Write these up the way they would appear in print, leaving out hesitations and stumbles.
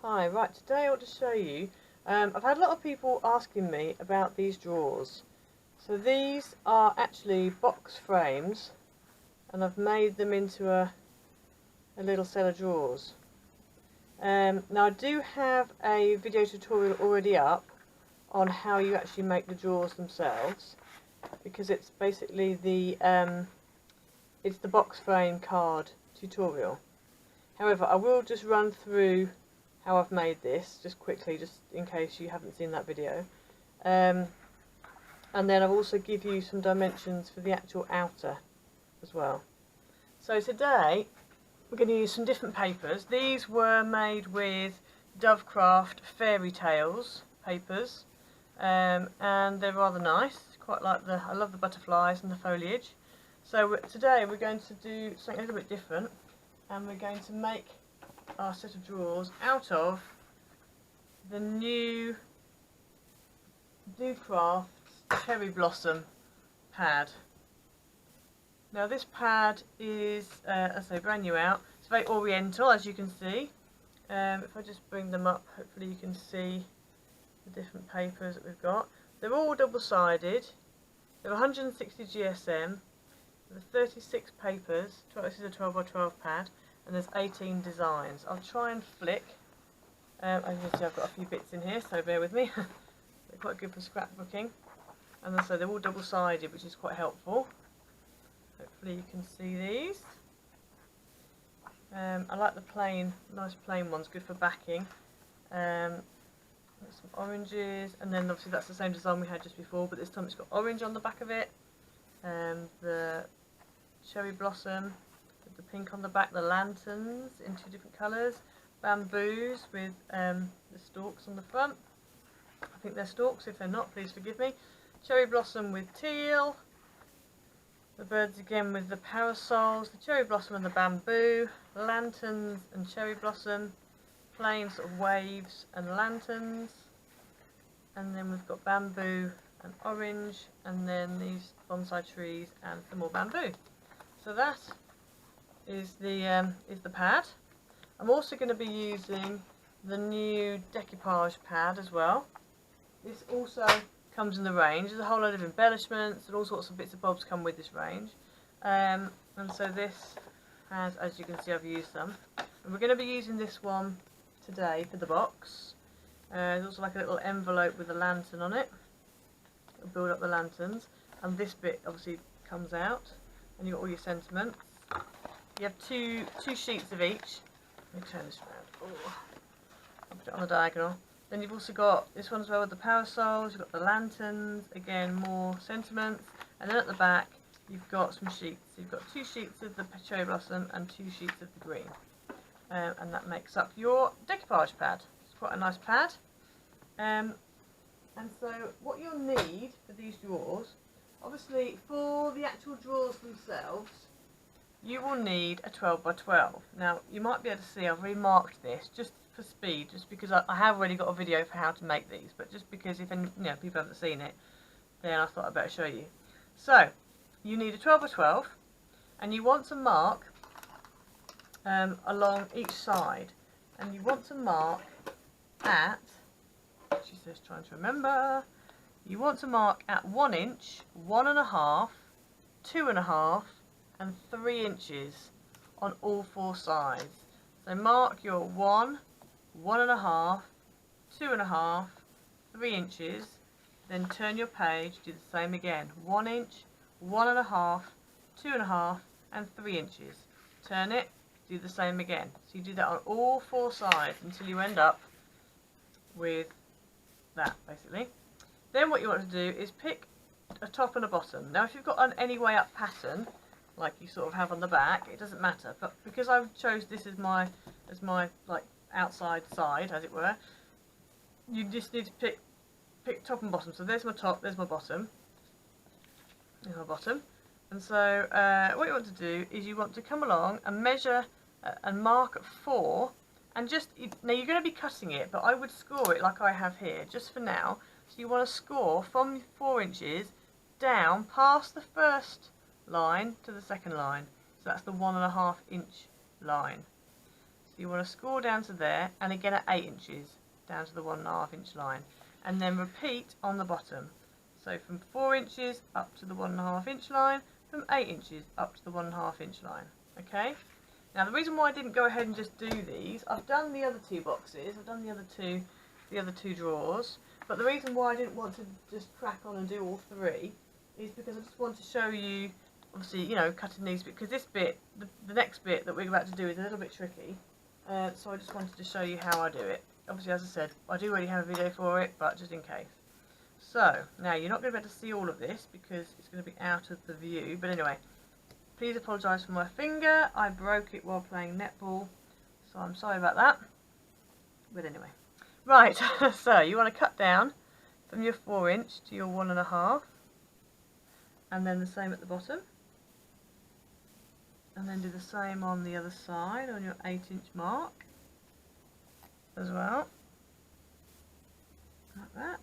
Hi, right, today I want to show you, I've had a lot of people asking me about these drawers. So these are actually box frames and I've made them into a little set of drawers. Now I do have a video tutorial already up on how you actually make the drawers themselves, because it's basically it's the box frame card tutorial. However, I will just run through how I've made this just quickly, just in case you haven't seen that video, and then I'll also give you some dimensions for the actual outer as well. So today we're going to use some different papers. These were made with Dovecraft Fairy Tales papers, and they're rather nice. Quite like I love the butterflies and the foliage. So today we're going to do something a little bit different, and we're going to make our set of drawers out of the new Dovecraft Cherry Blossom pad. Now this pad is, as I say, brand new out. It's very oriental, as you can see. If I just bring them up, hopefully you can see the different papers that we've got. They're all double-sided. They're 160 GSM. There's 36 papers. This is a 12x12 pad. And there's 18 designs. I'll try and flick. As you can see, I've got a few bits in here, so bear with me. They're quite good for scrapbooking. And so they're all double-sided, which is quite helpful. Hopefully you can see these. I like the nice plain ones, good for backing. Some oranges, and then obviously that's the same design we had just before, but this time it's got orange on the back of it. The cherry blossom, the pink on the back, the lanterns in two different colours, bamboos with the stalks on the front. I think they're stalks. If they're not, please forgive me. Cherry blossom with teal, the birds again with the parasols, the cherry blossom and the bamboo, lanterns and cherry blossom, plain sort of waves and lanterns, and then we've got bamboo and orange, and then these bonsai trees and some more bamboo. So that is the pad. I'm also going to be using the new decoupage pad as well. This also comes in the range. There's a whole load of embellishments and all sorts of bits and bobs come with this range. And so this has, as you can see, I've used them. And we're going to be using this one today for the box. There's also like a little envelope with a lantern on it. It'll build up the lanterns. And this bit obviously comes out. And you've got all your sentiments. You have two sheets of each. Let me turn this around. Oh, I'll put it on the diagonal. Then you've also got this one as well with the parasols. You've got the lanterns, again more sentiments. And then at the back you've got some sheets. You've got 2 sheets of the cherry blossom and 2 sheets of the green. And that makes up your decoupage pad. It's quite a nice pad. And so what you'll need for these drawers, obviously for the actual drawers themselves, you will need a 12x12. Now you might be able to see I've remarked this just for speed, just because I have already got a video for how to make these, but just because if people haven't seen it, then I thought I'd better show you. So you need a 12x12, and you want to mark along each side, and you want to mark at, she says trying to remember, you want to mark at 1 inch, 1.5, 2.5 and 3 inches on all 4 sides. So mark your 1, 1.5, 2.5, 3 inches, then turn your page, do the same again. 1 inch, 1.5, 2.5 and 3 inches. Turn it, do the same again. So you do that on all 4 sides until you end up with that, basically. Then what you want to do is pick a top and a bottom. Now if you've got an any way up pattern, like you sort of have on the back, it doesn't matter, but because I chose this as my like outside side, as it were, you just need to pick top and bottom. So there's my top, there's my bottom, there's my bottom. And so what you want to do is you want to come along and measure and mark at 4, and just, now you're going to be cutting it, but I would score it like I have here just for now. So you want to score from 4 inches down past the first line to the second line. So that's the 1.5 inch line. So you want to score down to there, and again at 8 inches down to the 1.5 inch line, and then repeat on the bottom. So from 4 inches up to the 1.5 inch line, from 8 inches up to the 1.5 inch line. Okay. Now the reason why I didn't go ahead and just do these, I've done the other two boxes, I've done the other two drawers, but the reason why I didn't want to just crack on and do all three is because I just want to show you, obviously, you know, cutting these, because this bit, the next bit that we're about to do is a little bit tricky, so I just wanted to show you how I do it. Obviously, as I said, I do already have a video for it, but just in case. So, now you're not going to be able to see all of this because it's going to be out of the view, but anyway, please apologise for my finger. I broke it while playing netball, so I'm sorry about that. But anyway. Right, so you want to cut down from your 4 inch to your 1.5, and then the same at the bottom. And then do the same on the other side on your 8 inch mark as well. Like that.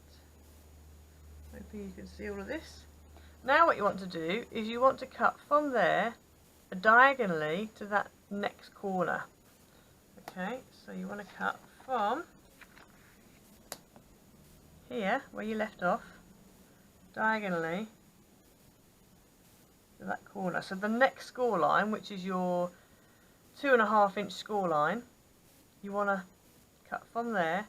Hopefully you can see all of this. Now what you want to do is you want to cut from there diagonally to that next corner. Okay, so you want to cut from here where you left off diagonally to that corner. So the next score line, which is your 2.5 inch score line, you want to cut from there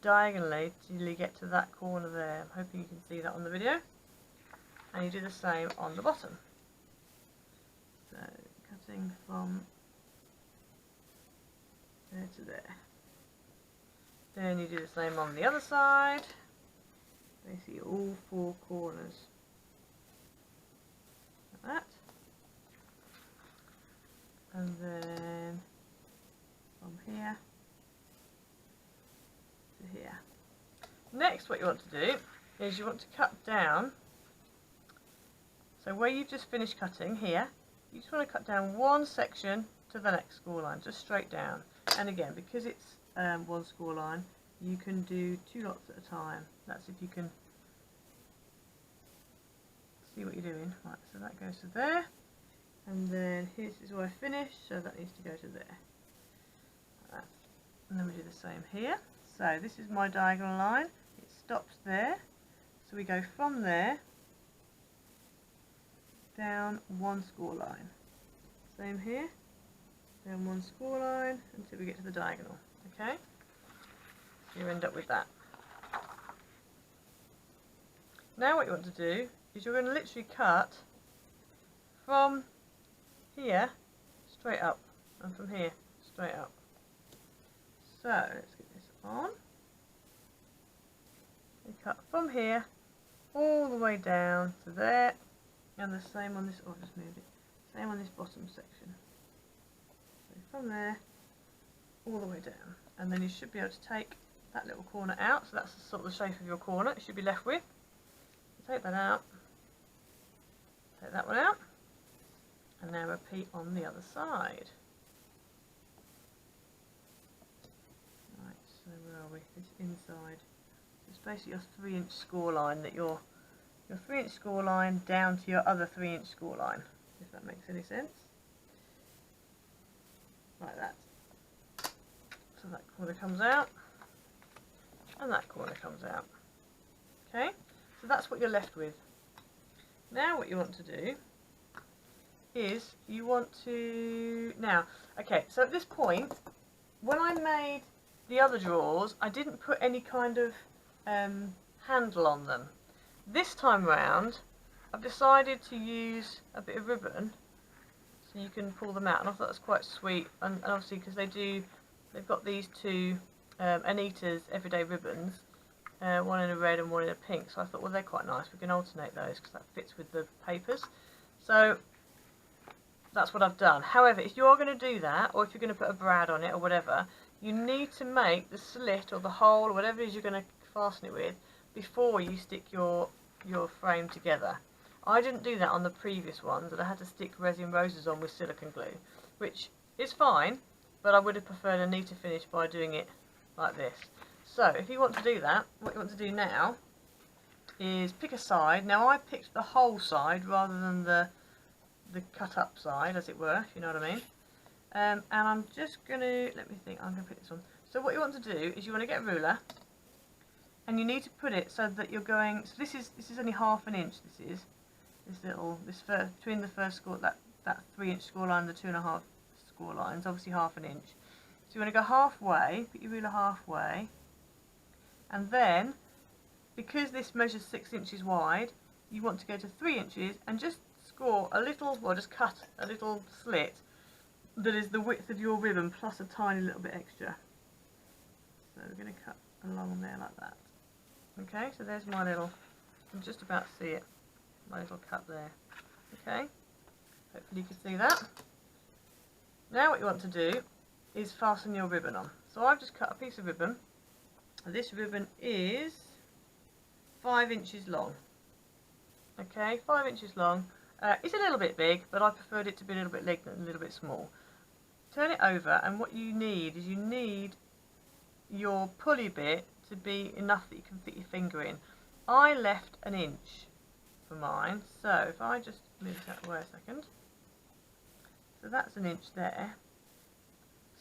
diagonally till you get to that corner there. I'm hoping you can see that on the video. And you do the same on the bottom. So cutting from there to there. Then you do the same on the other side. Basically all four corners. Like that. And then from here to here. Next, what you want to do is you want to cut down. So where you've just finished cutting here, you just want to cut down one section to the next score line, just straight down. And again, because it's one score line, you can do 2 lots at a time. That's if you can see what you're doing. Right, so that goes to there, and then here's where I finished, so that needs to go to there. Like that. And then we do the same here. So this is my diagonal line. It stops there. So we go from there down one score line. Same here. Down one score line until we get to the diagonal. Okay? So you end up with that. Now what you want to do is you're going to literally cut from here straight up, and from here straight up. So let's get this on. You cut from here all the way down to there, and the same on this. Oh, I've just moved it. Same on this bottom section. So from there all the way down, and then you should be able to take that little corner out. So that's the sort of the shape of your corner it should be left with. Take that out. Take that one out, and now repeat on the other side. Right, so where are we? This inside. So it's basically your 3 inch score line, that your 3 inch score line down to your other 3 inch score line, if that makes any sense. Like that. So that corner comes out, and that corner comes out. Okay, so that's what you're left with. Now what you want to do is you want to, okay, so at this point, when I made the other drawers, I didn't put any kind of handle on them. This time round, I've decided to use a bit of ribbon so you can pull them out, and I thought that's quite sweet, and obviously because they've got these two Anita's Everyday ribbons, one in a red and one in a pink, so I thought, well, they're quite nice, we can alternate those because that fits with the papers. So that's what I've done. However, if you're going to do that, or if you're going to put a brad on it or whatever, you need to make the slit or the hole or whatever it is you're going to fasten it with before you stick your frame together. I didn't do that on the previous ones, and I had to stick resin roses on with silicone glue, which is fine, but I would have preferred a neater finish by doing it like this. So if you want to do that, what you want to do now is pick a side. Now I picked the whole side rather than the cut up side, as it were, if you know what I mean. And I'm just going to, let me think, I'm going to put this on. So what you want to do is you want to get a ruler, and you need to put it so that you're going, so this is only half an inch, between the first score, that 3-inch score line and the 2.5 score lines, obviously half an inch. So you want to go halfway, put your ruler halfway, and then, because this measures 6 inches wide, you want to go to 3 inches and just score a little, well, just cut a little slit that is the width of your ribbon plus a tiny little bit extra. So we're going to cut along there like that. Okay, so there's my little, you can just about see it, my little cut there. Okay, hopefully you can see that. Now what you want to do is fasten your ribbon on. So I've just cut a piece of ribbon. This ribbon is 5 inches long. Okay, 5 inches long. It's a little bit big, but I preferred it to be a little bit big and a little bit small. Turn it over, and what you need is your pulley bit to be enough that you can fit your finger in. I left an inch for mine, so if I just move that away a second, so that's an inch there.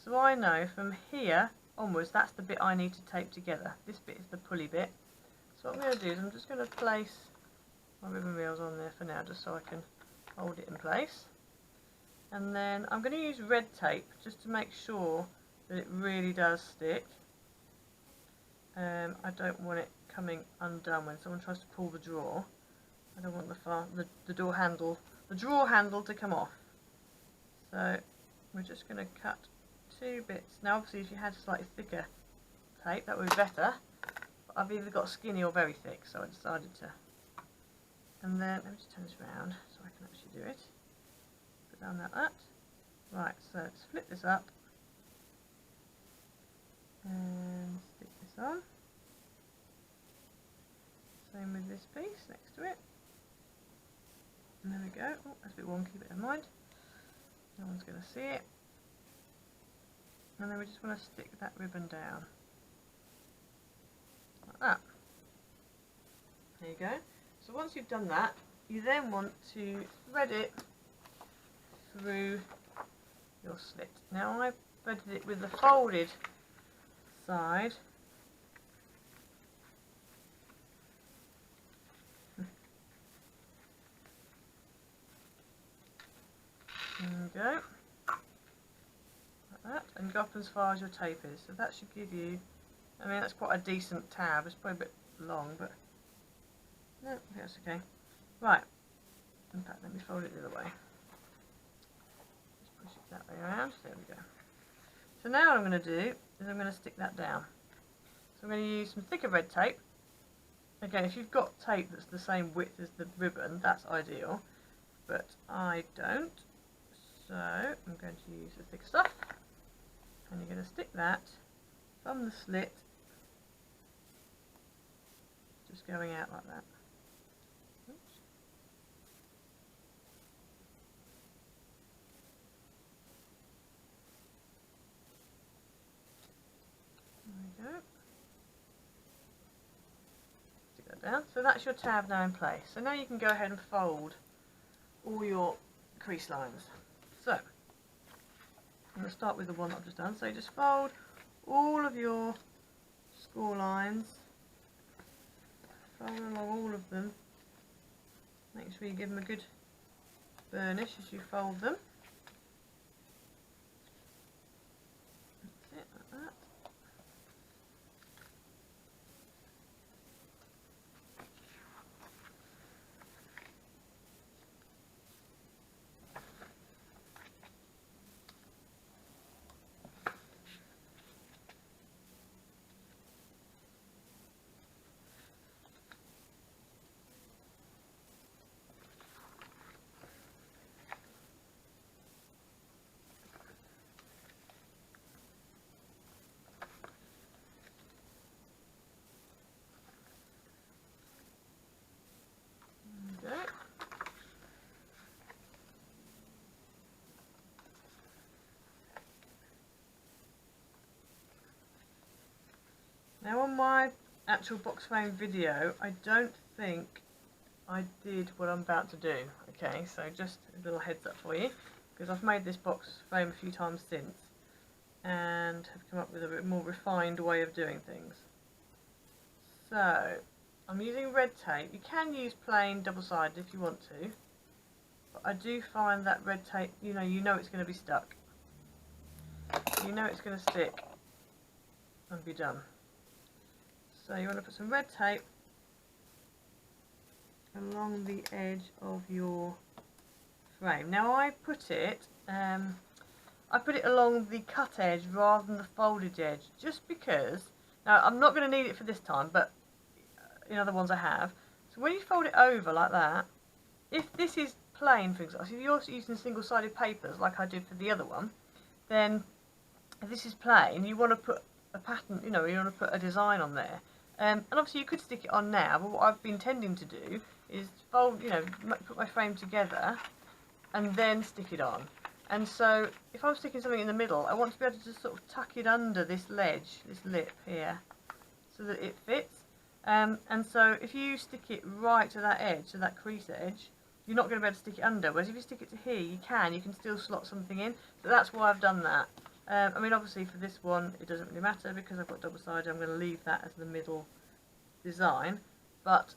So I know from here onwards that's the bit I need to tape together. This bit is the pulley bit. So what I'm going to do is I'm just going to place my ribbon reels on there for now, just so I can hold it in place. And then I'm going to use red tape just to make sure that it really does stick. I don't want it coming undone when someone tries to pull the drawer. I don't want the drawer handle to come off. So we're just going to cut 2 bits. Now obviously if you had slightly thicker tape that would be better, but I've either got skinny or very thick, so I decided to. And then, let me just turn this around so I can actually do it. Put down that. Right, so let's flip this up and stick this on. Same with this piece next to it. And there we go. Oh, that's a bit wonky, but never mind. No one's going to see it. And then we just want to stick that ribbon down. Like that. There you go. So once you've done that, you then want to thread it through your slit. Now I threaded it with the folded side. There we go. Like that. And go up as far as your tape is. So that should give you, I mean that's quite a decent tab. It's probably a bit long, but no, I think that's okay. Right. In fact, let me fold it the other way. Just push it that way around. There we go. So now what I'm going to do is I'm going to stick that down. So I'm going to use some thicker red tape. Again, if you've got tape that's the same width as the ribbon, that's ideal. But I don't. So I'm going to use the thick stuff. And you're going to stick that from the slit, just going out like that. Oops. There we go. Stick that down. So that's your tab now in place. So now you can go ahead and fold all your crease lines. So I'm going to start with the one that I've just done. So you just fold all of your score lines, fold along all of them. Make sure you give them a good burnish as you fold them. That's it, like that. Now on my actual box frame video, I don't think I did what I'm about to do. Okay, so just a little heads up for you, because I've made this box frame a few times since and have come up with a bit more refined way of doing things. So I'm using red tape. You can use plain double-sided if you want to, but I do find that red tape, you know it's going to be stuck. You know it's going to stick and be done. So you want to put some red tape along the edge of your frame. Now I put it along the cut edge rather than the folded edge, just because, now I'm not going to need it for this time, but in other ones I have. So when you fold it over like that, if this is plain, for example, if you're using single-sided papers like I did for the other one, then if this is plain, you want to put a pattern, you want to put a design on there. And obviously you could stick it on now, but what I've been tending to do is fold, put my frame together and then stick it on. And so if I'm sticking something in the middle, I want to be able to just sort of tuck it under this ledge, this lip here, so that it fits. And so if you stick it right to that edge, to that crease edge, you're not going to be able to stick it under. Whereas if you stick it to here, you can still slot something in. So that's why I've done that. I mean, obviously for this one, it doesn't really matter because I've got double-sided. I'm going to leave that as the middle design. But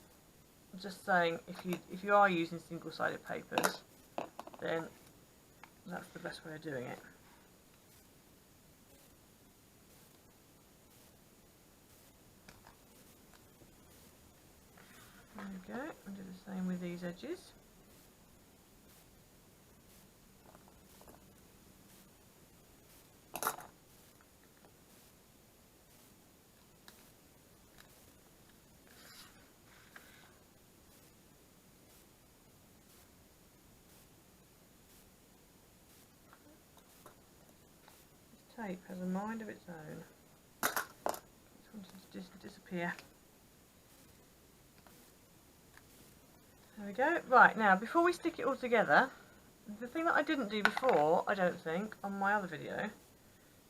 I'm just saying, if you are using single-sided papers, then that's the best way of doing it. There we go. I'll do the same with these edges. Tape has a mind of its own. It's wanting to disappear. There we go. Right, now before we stick it all together, the thing that I didn't do before, I don't think, on my other video,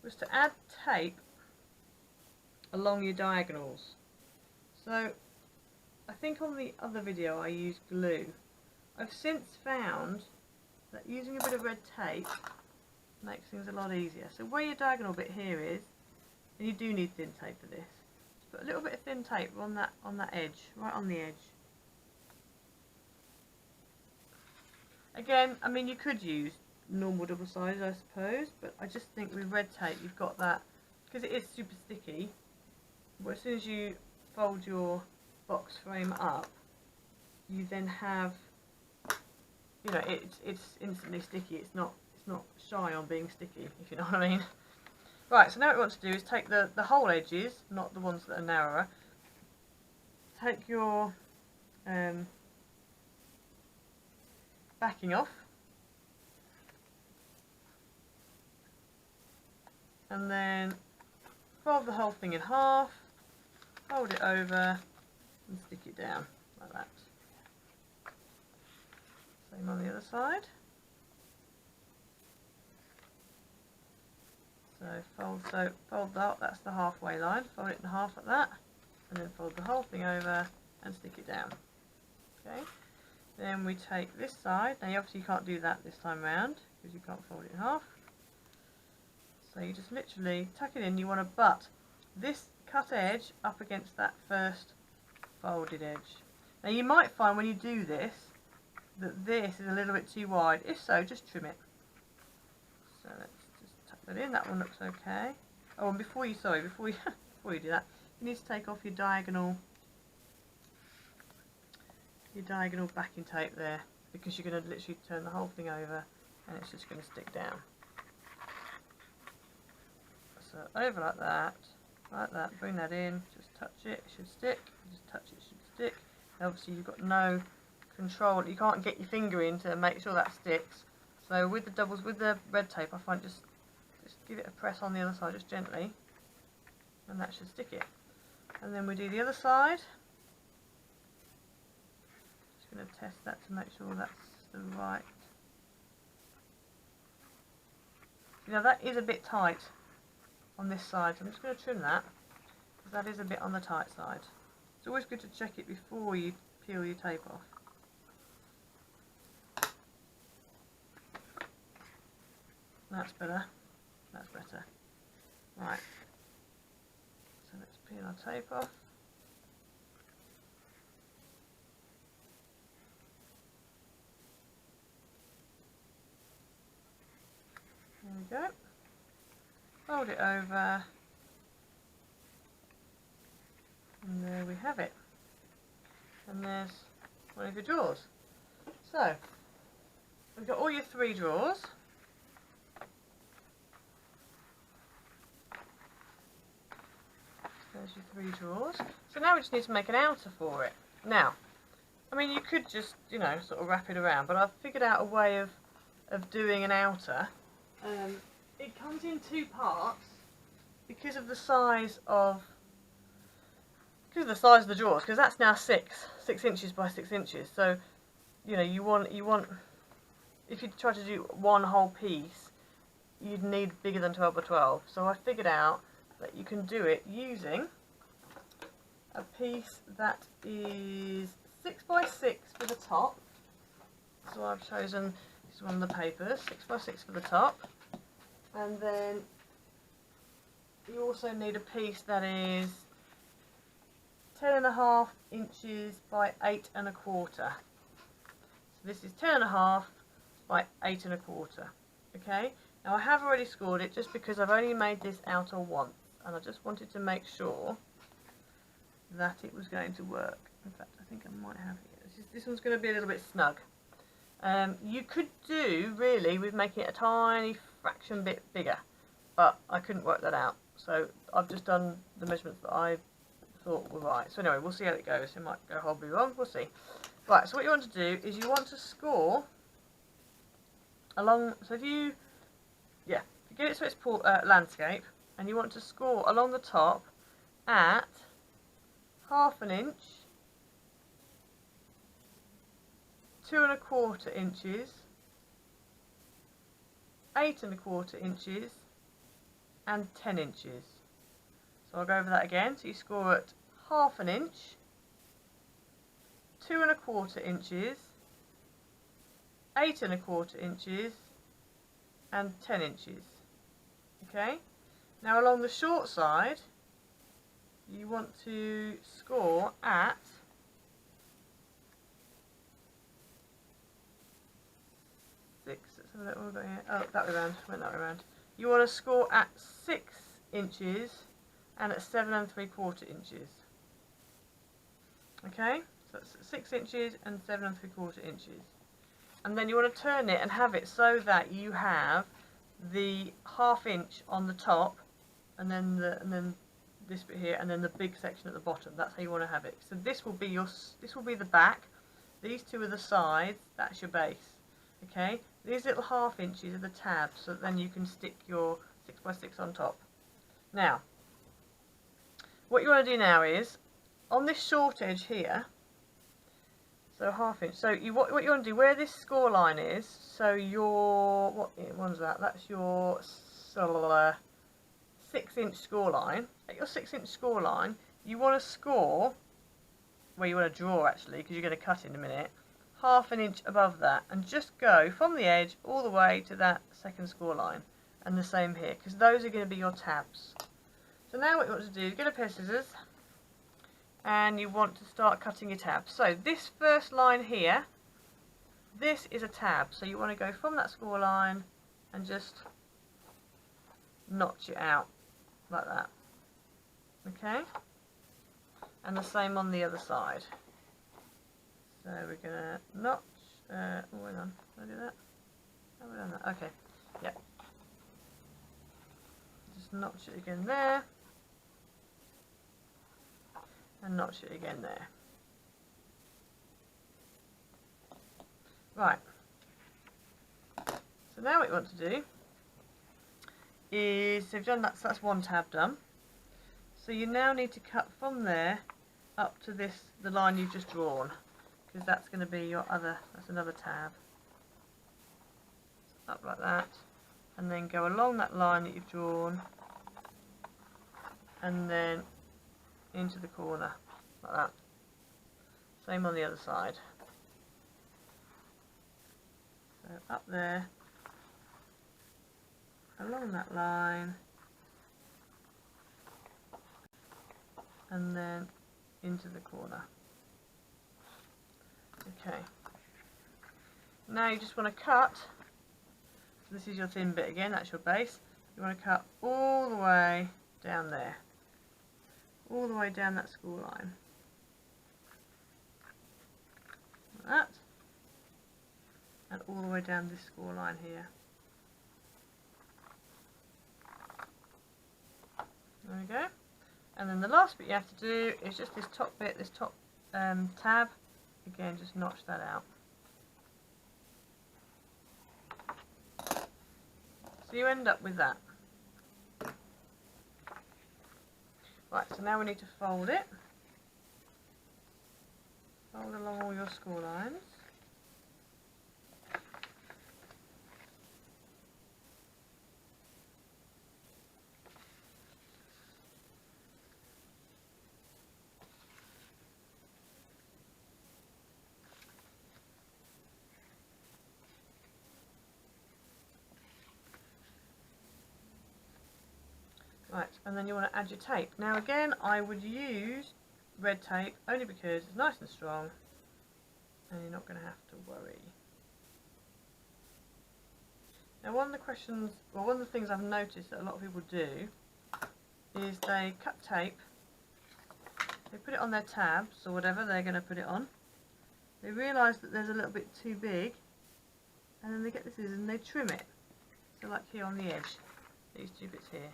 was to add tape along your diagonals. So I think on the other video I used glue. I've since found that using a bit of red tape makes things a lot easier. So where your diagonal bit here is, and you do need thin tape for this, just put a little bit of thin tape on that edge, right on the edge. Again, I mean, you could use normal double-sided, I suppose, but I just think with red tape you've got that, because it is super sticky. But as soon as you fold your box frame up, you then have, it's instantly sticky. It's not shy on being sticky, if you know what I mean. Right, so now what we want to do is take the whole edges, not the ones that are narrower. Take your backing off, and then fold the whole thing in half, fold it over and stick it down like that. Same on the other side. So fold that, that's the halfway line, fold it in half like that, and then fold the whole thing over and stick it down. Okay, then we take this side. Now obviously you can't do that this time round because you can't fold it in half. So you just literally tuck it in. You want to butt this cut edge up against that first folded edge. Now you might find when you do this that this is a little bit too wide. If so, just trim it. So let's that in. That one looks okay. Oh, and before you do that, you need to take off your diagonal backing tape there, because you're going to literally turn the whole thing over and it's just going to stick down. So over like that, bring that in, just touch it, it should stick, just touch it, it should stick. And obviously you've got no control, you can't get your finger in to make sure that sticks. So with the red tape, I find just give it a press on the other side, just gently, and that should stick it. And then we do the other side. Just going to test that to make sure that's the right. Now that is a bit tight on this side, so I'm just going to trim that, because that is a bit on the tight side. It's always good to check it before you peel your tape off. That's better. That's better. Right. So let's peel our tape off. There we go. Fold it over. And there we have it. And there's one of your drawers. So, we've got all your 3 drawers. There's your 3 drawers. So now we just need to make an outer for it. Now, I mean, you could just, you know, sort of wrap it around, but I've figured out a way of doing an outer. It comes in 2 parts because of the size of the drawers, because that's now 6 inches by 6 inches. So, you know, you want if you try to do one whole piece, you'd need bigger than 12 by 12. So I figured out that you can do it using a piece that is 6 by 6 for the top. So I've chosen this is one of the papers, 6 by 6 for the top, and then you also need a piece that is 10.5 inches by 8 1/4. So this is 10.5 by 8 1/4. Okay. Now I have already scored it just because I've only made this outer once, and I just wanted to make sure that it was going to work. In fact, I think I might have it. This one's going to be a little bit snug. You could do really with making it a tiny fraction bit bigger, but I couldn't work that out. So I've just done the measurements that I thought were right. So anyway, we'll see how it goes. It might go horribly wrong. We'll see. Right. So what you want to do is you want to score along. So if you get it so it's landscape, and you want to score along the top at 1/2 inch, 2 1/4 inches, 8 1/4 inches, and 10 inches. So I'll go over that again. So you score at 1/2 inch, 2 1/4 inches, 8 1/4 inches, and 10 inches. Okay. Now along the short side, you want to score at 6. Let's have a look what we've got here. Oh, that way around. Went that way around. You want to score at 6 inches and at 7 3/4 inches. Okay, so that's 6 inches and 7 3/4 inches. And then you want to turn it and have it so that you have the 1/2 inch on the top, and then this bit here, and then the big section at the bottom. That's how you want to have it. So this will be the back. These 2 are the sides. That's your base. Okay. These little 1/2 inches are the tabs, so that then you can stick your 6 by 6 on top. Now, what you want to do now is on this short edge here. So 1/2 inch. So what you want to do where this score line is. So your what one's that? That's your 6 inch score line. At your 6 inch score line, you want to score where you want to draw actually, because you're going to cut in a minute. 1/2 inch above that, and just go from the edge all the way to that second score line, and the same here, because those are going to be your tabs. So now what you want to do is get a pair of scissors, and you want to start cutting your tabs. So this first line here, this is a tab, so you want to go from that score line and just notch it out like that. Okay, and the same on the other side. So we're gonna notch. Oh, hang on. Did I do that? Have I done that? Okay. Yep. Just notch it again there, and notch it again there. Right. So now what you want to do is, so you've done that. So that's one tab done. So you now need to cut from there up to the line you've just drawn, because that's going to be your other, that's another tab. So up like that, and then go along that line that you've drawn, and then into the corner, like that. Same on the other side. So up there, along that line, and then into the corner. Okay. Now you just want to cut, so this is your thin bit again, that's your base. You want to cut all the way down there, all the way down that score line. Like that. And all the way down this score line here. There we go. And then the last bit you have to do is just this top bit, this top tab. Again, just notch that out. So you end up with that. Right, so now we need to fold it. Fold along all your score lines. Right, and then you want to add your tape. Now again, I would use red tape only because it's nice and strong and you're not going to have to worry. Now one of the things I've noticed that a lot of people do is they cut tape, they put it on their tabs or whatever they're going to put it on, they realise that there's a little bit too big, and then they get the scissors and they trim it. So like here on the edge, these two bits here.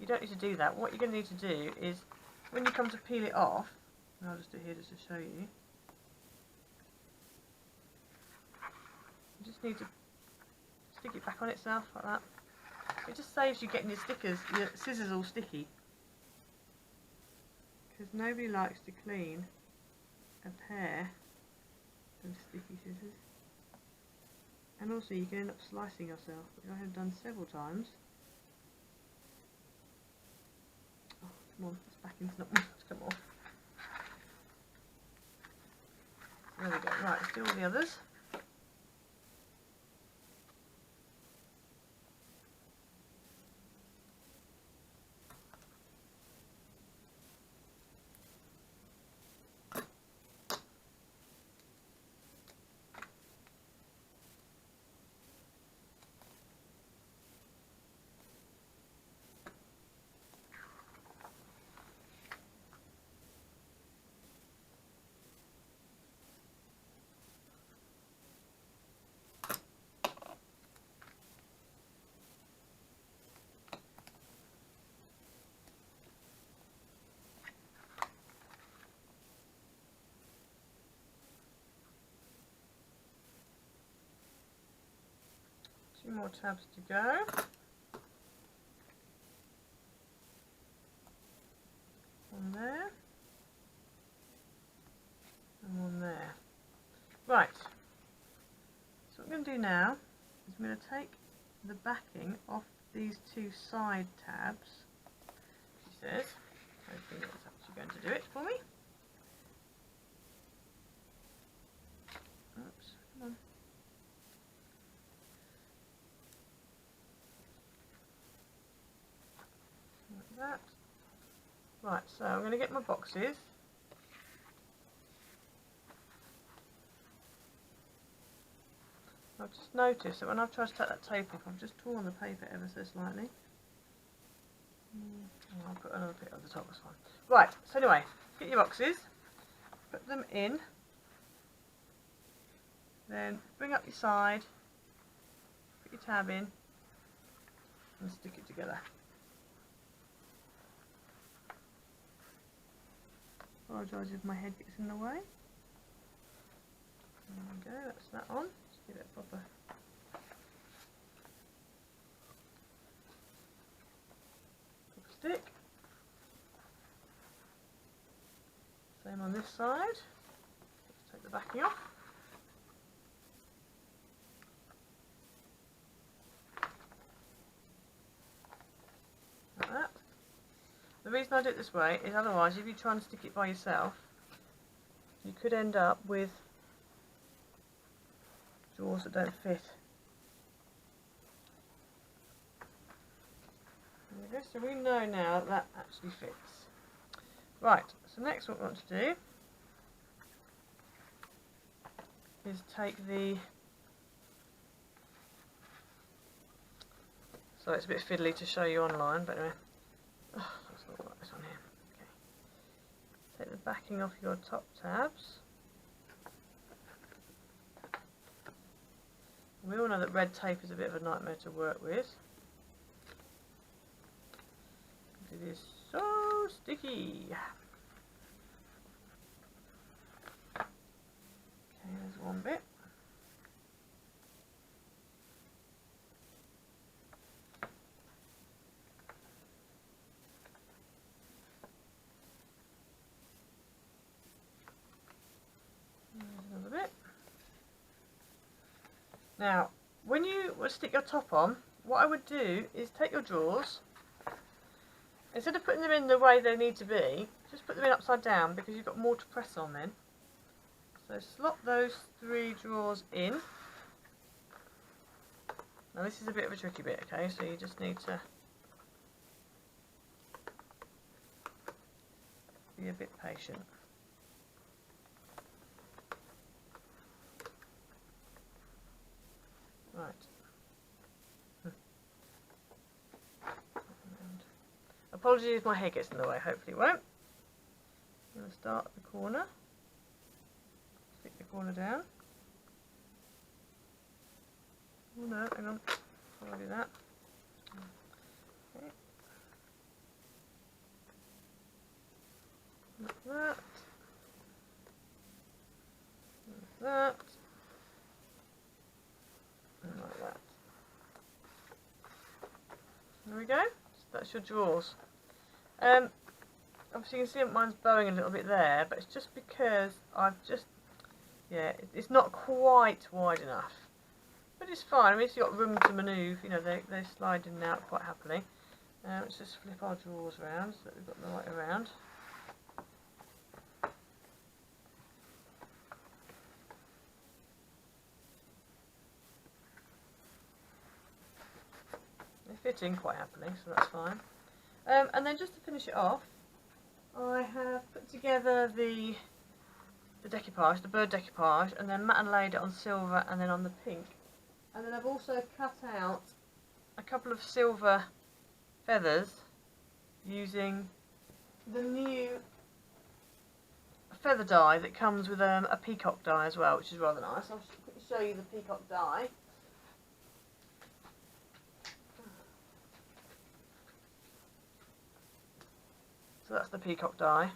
You don't need to do that. What you're going to need to do is, when you come to peel it off, and I'll just do it here just to show you, you just need to stick it back on itself like that. It just saves you getting your scissors all sticky. Because nobody likes to clean a pair of sticky scissors. And also you can end up slicing yourself, which I have done several times. Oh, come on, this backing's not meant to come off. There we go. Right, let's do all the others. Two more tabs to go. One there. And one there. Right. So what I'm going to do now is I'm going to take the backing off these two side tabs. She says, hoping it's actually going to do it for me. Oops, come on. Like that. Right, so I'm going to get my boxes. I've just noticed that when I've tried to take that tape off, I've just torn the paper ever so slightly. I'll put another bit at the top, that's fine. Right, so anyway, get your boxes, put them in, then bring up your side, put your tab in, and stick it together. Apologise if my head gets in the way. There we go, that's that on. Just give it a proper stick. Same on this side. Let's take the backing off. Like that. The reason I do it this way is otherwise, if you try and stick it by yourself, you could end up with drawers that don't fit. go, so we know now that that actually fits. Right, so next what we want to do is take the, so it's a bit fiddly to show you online, but anyway, that's not like this on here. Okay. Take the backing off your top tabs. We all know that red tape is a bit of a nightmare to work with. It is so sticky. Okay, there's one bit. There's another bit. Now, when you stick your top on, what I would do is take your drawers, instead of putting them in the way they need to be, just put them in upside down because you've got more to press on then. So slot those 3 drawers in. Now this is a bit of a tricky bit, okay, so you just need to be a bit patient. Right. Apologies if my hair gets in the way, hopefully it won't. I'm going to start at the corner, stick the corner down. Oh no, hang on, I'll do that. Okay. Like that. Like that. And like that. There we go. So that's your drawers. Obviously you can see that mine's bowing a little bit there, but it's just because I've just, yeah, it's not quite wide enough. But it's fine, I mean, if you've got room to manoeuvre, you know, they slide in and out quite happily. Let's just flip our drawers around so that we've got them right around. They fit in quite happily, so that's fine. And then just to finish it off, I have put together the decoupage, the bird decoupage, and then matte and laid it on silver and then on the pink. And then I've also cut out a couple of silver feathers using the new feather dye that comes with a peacock dye as well, which is rather nice. I'll quickly show you the peacock dye. So that's the peacock dye.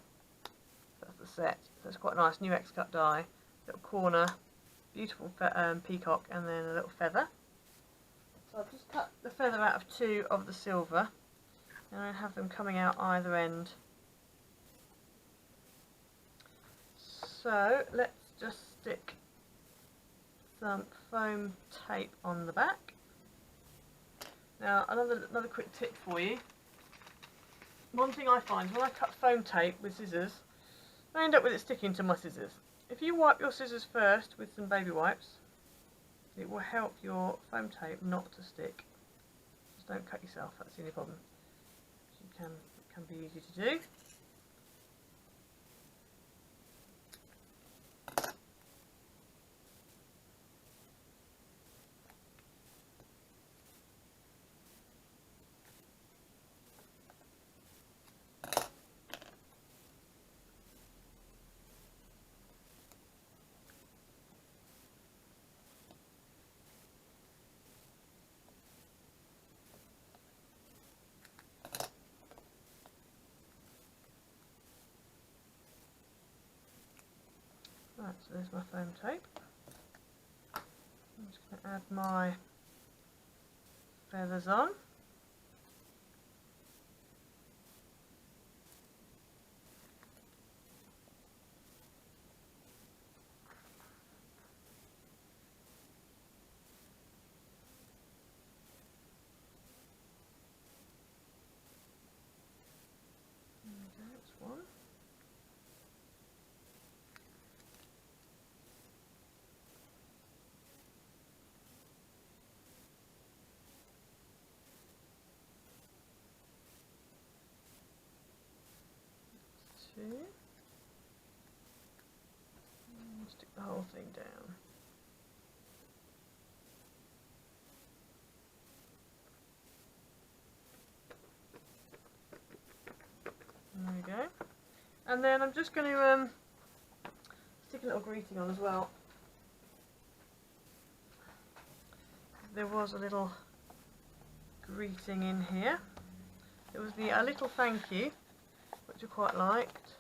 That's the set. So it's quite a nice new X-cut dye. Little corner, beautiful peacock, and then a little feather. So I've just cut the feather out of 2 of the silver, and I have them coming out either end. So let's just stick some foam tape on the back. Now another quick tip for you. One thing I find when I cut foam tape with scissors, I end up with it sticking to my scissors. If you wipe your scissors first with some baby wipes, it will help your foam tape not to stick. Just don't cut yourself, that's the only problem. It can be easy to do. Right, so there's my foam tape. I'm just going to add my feathers on. Okay, that's one. 2. And stick the whole thing down. There we go. And then I'm just going to stick a little greeting on as well. There was a little greeting in here. It was a little thank you, which I quite liked.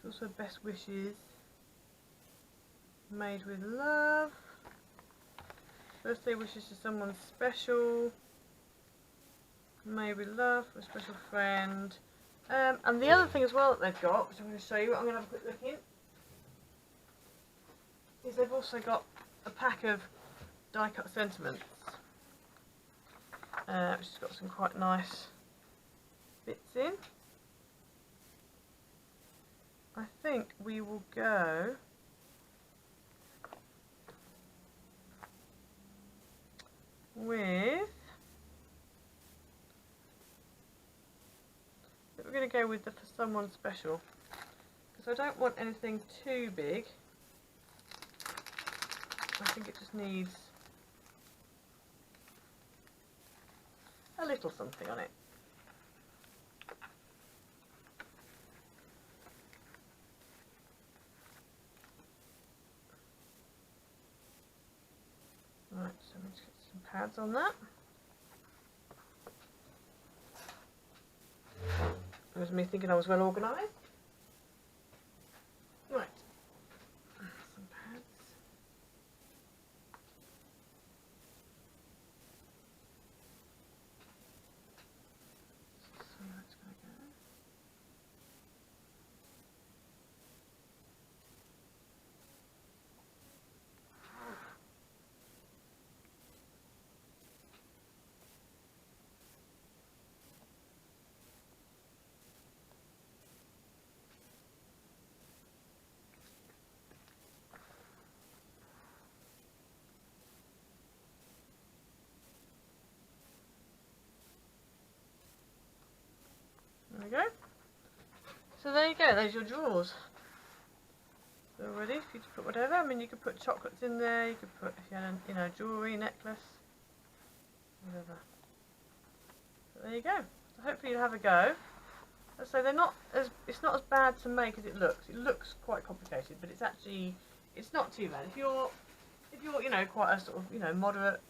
Also best wishes, made with love. Birthday wishes to someone special, made with love for a special friend. And the other thing as well that they've got, which I'm going to show you, what I'm going to have a quick look in, is they've also got a pack of die cut sentiments, which has got some quite nice bits in. I think we will go with, we're going to go with the for someone special, because I don't want anything too big. I think it just needs a little something on it. Right, so let's get some pads on that. That was me thinking I was well organised. Right, some pads. So that's going to go. There we go. So there you go, there's your drawers. They're ready for you to put whatever. I mean, you could put chocolates in there, you could put, if you had, you know, jewellery, necklace, whatever. So there you go. So hopefully you'll have a go. So they're not as, it's not as bad to make as it looks. It looks quite complicated, but it's actually, it's not too bad. If you're, you know, quite a sort of, you know, moderate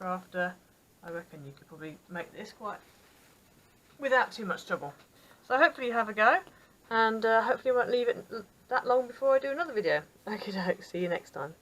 crafter, I reckon you could probably make this quite without too much trouble. So hopefully you have a go, and hopefully I won't leave it that long before I do another video. Okay, see you next time.